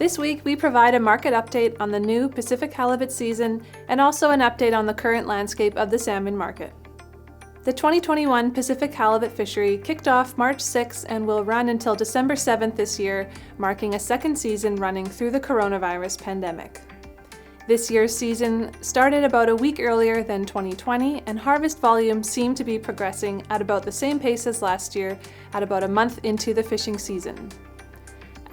This week, we provide a market update on the new Pacific Halibut season and also an update on the current landscape of the salmon market. The 2021 Pacific Halibut fishery kicked off March 6 and will run until December 7th this year, marking a second season running through the coronavirus pandemic. This year's season started about a week earlier than 2020, and harvest volumes seem to be progressing at about the same pace as last year, at about a month into the fishing season.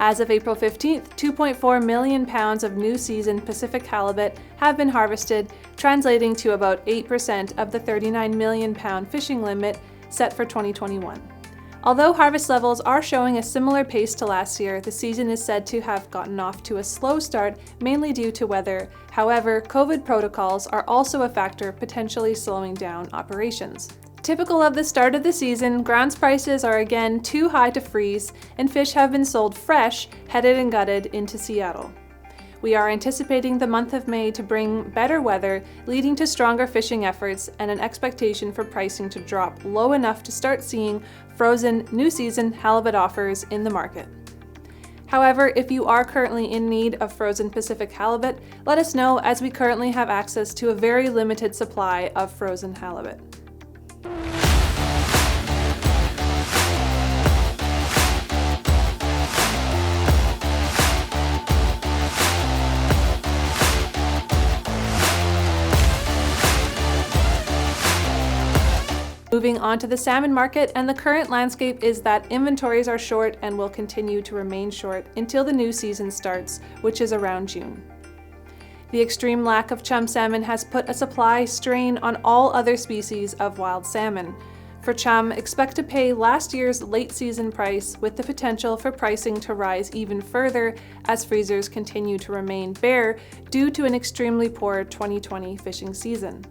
As of April 15th, 2.4 million pounds of new season Pacific Halibut have been harvested, translating to about 8% of the 39 million pound fishing limit set for 2021. Although harvest levels are showing a similar pace to last year, the season is said to have gotten off to a slow start, mainly due to weather. However, COVID protocols are also a factor potentially slowing down operations. Typical of the start of the season, grounds prices are again too high to freeze, and fish have been sold fresh, headed and gutted into Seattle. We are anticipating the month of May to bring better weather, leading to stronger fishing efforts and an expectation for pricing to drop low enough to start seeing frozen new season halibut offers in the market. However, if you are currently in need of frozen Pacific halibut, let us know, as we currently have access to a very limited supply of frozen halibut. Moving on to the salmon market, and the current landscape is that inventories are short and will continue to remain short until the new season starts, which is around June. The extreme lack of chum salmon has put a supply strain on all other species of wild salmon. For chum, expect to pay last year's late season price, with the potential for pricing to rise even further as freezers continue to remain bare due to an extremely poor 2020 fishing season.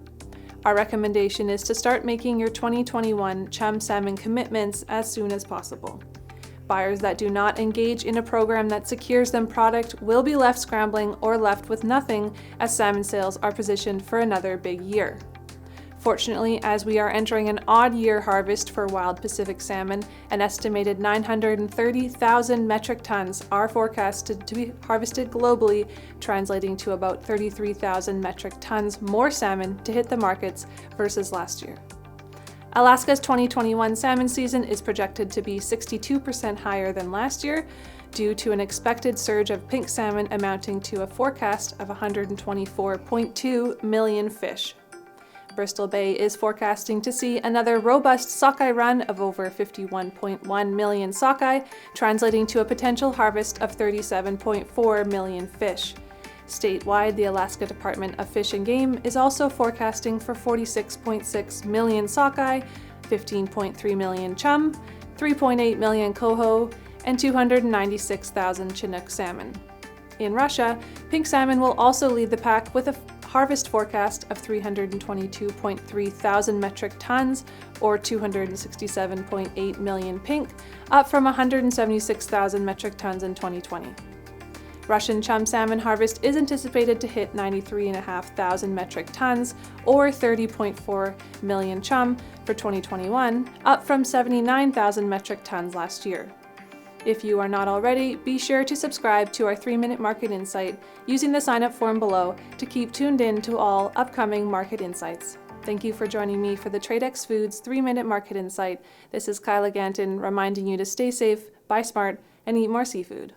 Our recommendation is to start making your 2021 chum salmon commitments as soon as possible. Buyers that do not engage in a program that secures them product will be left scrambling or left with nothing, as salmon sales are positioned for another big year. Fortunately, as we are entering an odd year harvest for wild Pacific salmon, an estimated 930,000 metric tons are forecasted to be harvested globally, translating to about 33,000 metric tons more salmon to hit the markets versus last year. Alaska's 2021 salmon season is projected to be 62% higher than last year, due to an expected surge of pink salmon amounting to a forecast of 124.2 million fish. Bristol Bay is forecasting to see another robust sockeye run of over 51.1 million sockeye, translating to a potential harvest of 37.4 million fish. Statewide, the Alaska Department of Fish and Game is also forecasting for 46.6 million sockeye, 15.3 million chum, 3.8 million coho, and 296,000 Chinook salmon. In Russia, pink salmon will also lead the pack with a harvest forecast of 322.3 thousand metric tons, or 267.8 million pink, up from 176,000 metric tons in 2020. Russian chum salmon harvest is anticipated to hit 93,500 metric tons, or 30.4 million chum, for 2021, up from 79,000 metric tons last year. If you are not already, be sure to subscribe to our 3-Minute Market Insight using the sign-up form below to keep tuned in to all upcoming market insights. Thank you for joining me for the Tradex Foods 3-Minute Market Insight. This is Kyla Ganton reminding you to stay safe, buy smart, and eat more seafood.